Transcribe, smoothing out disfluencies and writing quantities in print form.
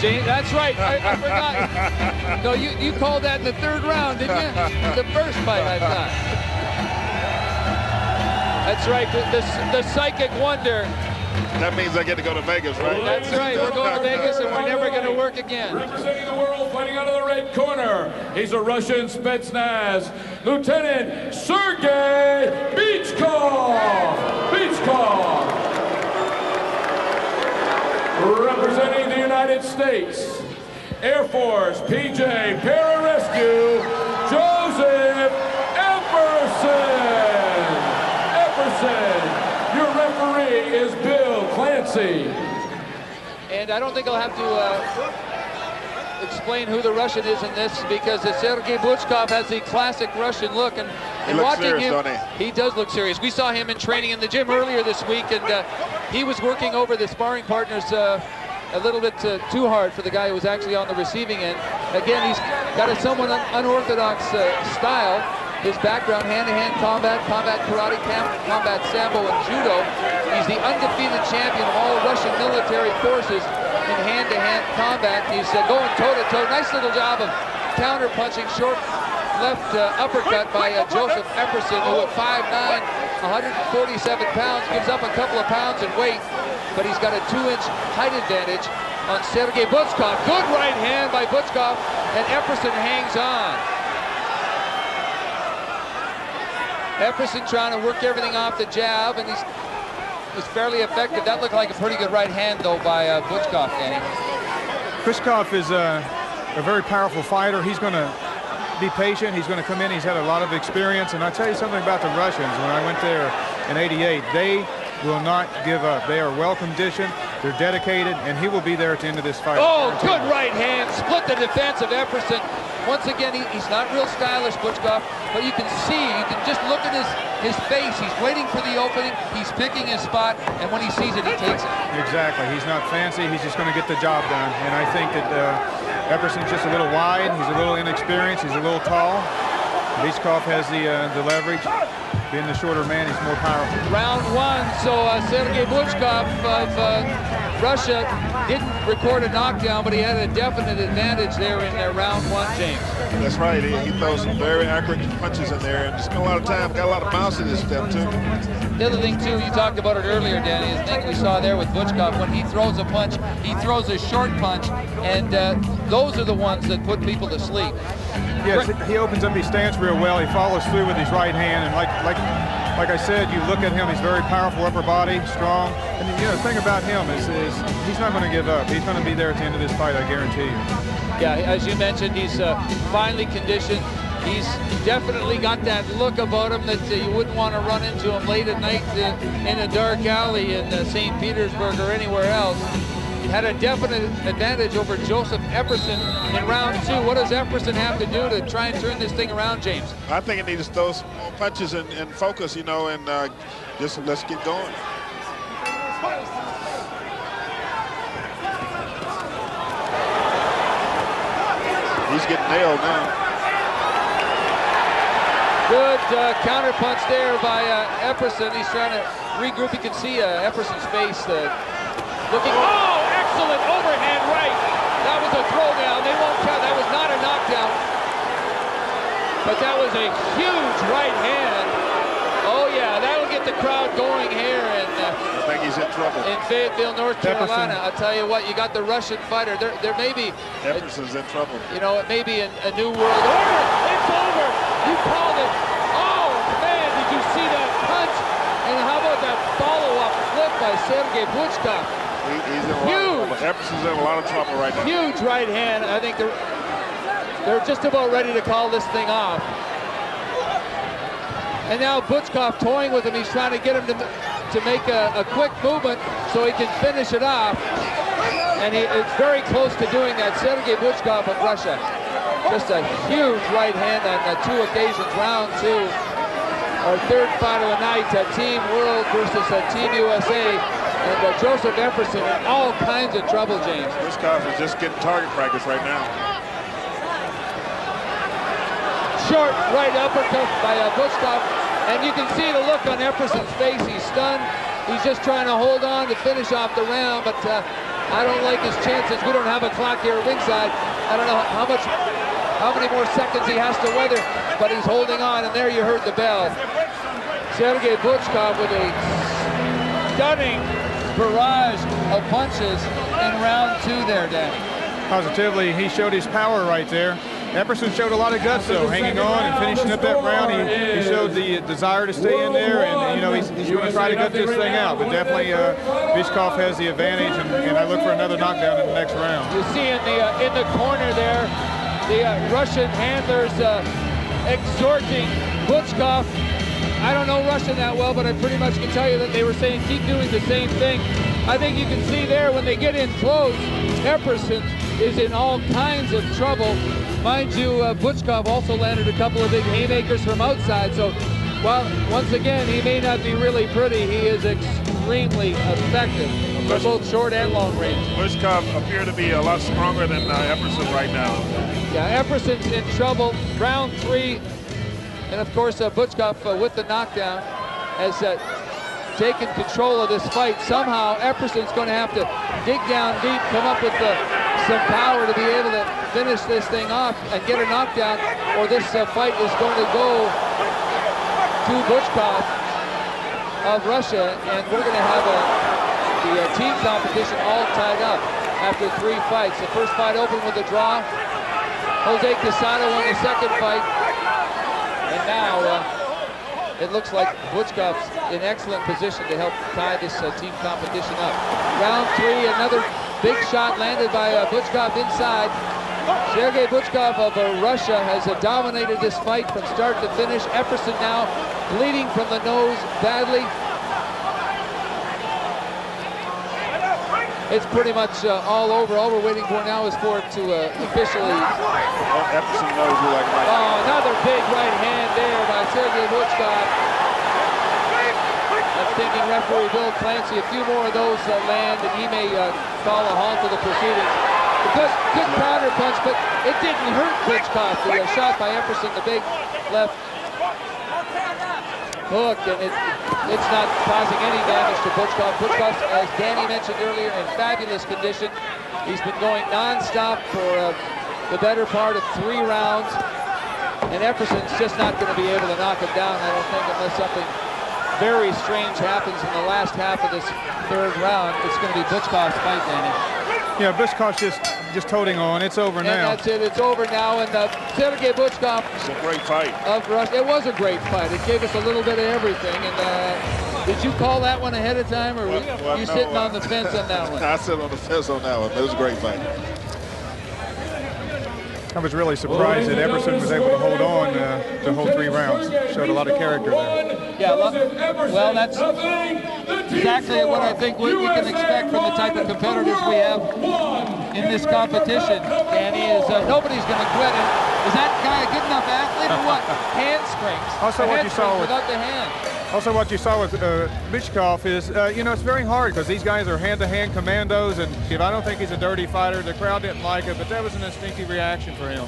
James, that's right. I forgot. No, you called that in the third round, didn't you? The first fight, I thought. That's right. The psychic wonder. That means I get to go to Vegas, right? That's right. We're going to Vegas, and we're never going to work again. Representing the world, fighting out of the red corner, he's a Russian Spetsnaz, Lieutenant Sergey Bichkov. Representing the United States Air Force, PJ Pararescue, Joseph Epperson. Your referee is Bill Clancy. And I don't think I'll have to explain who the Russian is in this, because Sergey Bichkov has the classic Russian look, and watching serious, him, don't he does look serious. We saw him in training in the gym earlier this week, and he was working over the sparring partners a little bit too hard for the guy who was actually on the receiving end. Again, he's got a somewhat unorthodox style. His background, hand-to-hand combat, combat karate, combat sambo, and judo. He's the undefeated champion of all Russian military forces in hand-to-hand combat. He's going toe-to-toe. Nice little job of counter-punching, short left uppercut by Joseph Epperson, who at 5'9", 147 pounds, gives up a couple of pounds in weight, but he's got a 2-inch height advantage on Sergey Bichkov. Good right hand by Bichkov, and Epperson hangs on. Epperson trying to work everything off the jab, and he's fairly effective. That looked like a pretty good right hand, though, by Bichkov, Danny. Bichkov is a very powerful fighter. He's going to be patient. He's going to come in. He's had a lot of experience. And I'll tell you something about the Russians. When I went there in '88, they will not give up. They are well conditioned. They're dedicated, and he will be there at the end of this fight. Oh, good right hand. Split the defense of Epperson. Once again, he's not real stylish, Bichkov, but you can see, you can just look at his face. He's waiting for the opening. He's picking his spot, and when he sees it, he takes it. Exactly. He's not fancy. He's just going to get the job done. And I think that Epperson's just a little wide. He's a little inexperienced. He's a little tall. Bichkov has the leverage. Being the shorter man, he's more powerful. Round one, so Sergey Bichkov of Russia didn't record a knockdown, but he had a definite advantage there in round one, James. That's right. He throws some very accurate punches in there, and spent a lot of time, got a lot of bounce in his step, too. The other thing, too, you talked about it earlier, Danny, is the thing we saw there with Bichkov. When he throws a punch, he throws a short punch, and those are the ones that put people to sleep. Yes, he opens up his stance real well. He follows through with his right hand, and like I said, you look at him, he's very powerful upper body, strong. And you know, the thing about him is he's not going to give up. He's going to be there at the end of this fight, I guarantee you. Yeah, as you mentioned, he's finely conditioned. He's definitely got that look about him that you wouldn't want to run into him late at night in a dark alley in St. Petersburg or anywhere else. He had a definite advantage over Joseph Epperson in round two. What does Epperson have to do to try and turn this thing around, James? I think he needs to throw some more punches and focus, you know, and just let's get going. He's getting nailed now. Good counter punch there by Epperson. He's trying to regroup. You can see Epperson's face looking. Oh, excellent overhand right. That was a throwdown. They won't count. That was not a knockdown. But that was a huge right hand. Oh, yeah, that'll get the crowd going here. I think he's in trouble. In Fayetteville, North Carolina. I'll tell you what, you got the Russian fighter. There may be... Epperson's in trouble. You know, it may be a new world order. It's over. You called it. Oh, man, did you see that punch? And how about that follow-up flip by Sergey Bichkov? He's in huge. Epperson's in a lot of trouble right now. Huge right hand. I think they're just about ready to call this thing off. And now Bichkov toying with him. He's trying to get him to make a quick movement so he can finish it off. And it's very close to doing that. Sergey Bichkov of Russia. Just a huge right hand on two occasions. Round two. Our third fight of the night. Team World versus Team USA. And Joseph Epperson in all kinds of trouble, James. Bichkov is just getting target practice right now. Short right uppercut by Bichkov. And you can see the look on Epperson's face. He's stunned. He's just trying to hold on to finish off the round. But I don't like his chances. We don't have a clock here ringside. I don't know how many more seconds he has to weather, but he's holding on, and there you heard the bell. Sergey Butchkov with a stunning barrage of punches in round 2 there, Dan. Positively, he showed his power right there. Epperson showed a lot of guts, though, hanging on and finishing up that round. He showed the desire to stay in there, and you know he's going to try to gut this thing out. But definitely, Butchkov has the advantage, and I look for another knockdown in the next round. You see in the corner there, the Russian handlers exhorting Butchkov. I don't know Russian that well, but I pretty much can tell you that they were saying keep doing the same thing. I think you can see there when they get in close, Epperson is in all kinds of trouble. Mind you, Butchkov also landed a couple of big haymakers from outside, so while once again he may not be really pretty, he is extremely effective for both short and long range. Butchkov appear to be a lot stronger than Epperson right now. Yeah, Epperson's in trouble. Round 3, and of course Butchkov with the knockdown has taken control of this fight. Somehow Epperson's going to have to dig down deep, come up with some power to be able to finish this thing off and get a knockdown, or this fight is going to go to Butchkov of Russia, and we're going to have the team competition all tied up after 3 fights. The first fight opened with a draw. Jose Quesada won the second fight, and now it looks like Butchkov's in excellent position to help tie this team competition up. Round 3, another big shot landed by Butchkov inside. Sergey Butchkov of Russia has dominated this fight from start to finish. Epperson now bleeding from the nose badly. It's pretty much all over. All we're waiting for now is for it to officially... Epperson knows who like right. Oh, another big right hand there by Sergey Butchkov. I'm thinking referee Bill Clancy, a few more of those land, and he may call a halt to the proceedings. Good counter punch, but it didn't hurt Butchkov. The shot by Epperson, the big left hook, and it's not causing any damage to Butchkov. Butchkov, as Danny mentioned earlier, in fabulous condition. He's been going non-stop for the better part of 3 rounds, and Epperson's just not going to be able to knock him down, I don't think, unless something very strange happens in the last half of this 3rd round. It's going to be Butchkov's fight, Danny. Yeah, Butchkov's just holding on. It's over now. And that's it. It's over now. And Sergey Butchkov. It's a great fight. Of Russia. It was a great fight. It gave us a little bit of everything. And did you call that one ahead of time, or were you sitting on the fence on that one? I sit on the fence on that one. It was a great fight. I was really surprised that Epperson was able to hold on the whole 3 rounds. Showed a lot of character there. Yeah, well, that's exactly what I think we can expect from the type of competitors we have in this competition. Danny, is nobody's going to quit it. Is that guy a good enough athlete or what? Handsprings. Also, what you saw without the hand. Also, what you saw with Butchkov is, you know, it's very hard because these guys are hand-to-hand commandos, and I don't think he's a dirty fighter. The crowd didn't like it, but that was an instinctive reaction for him.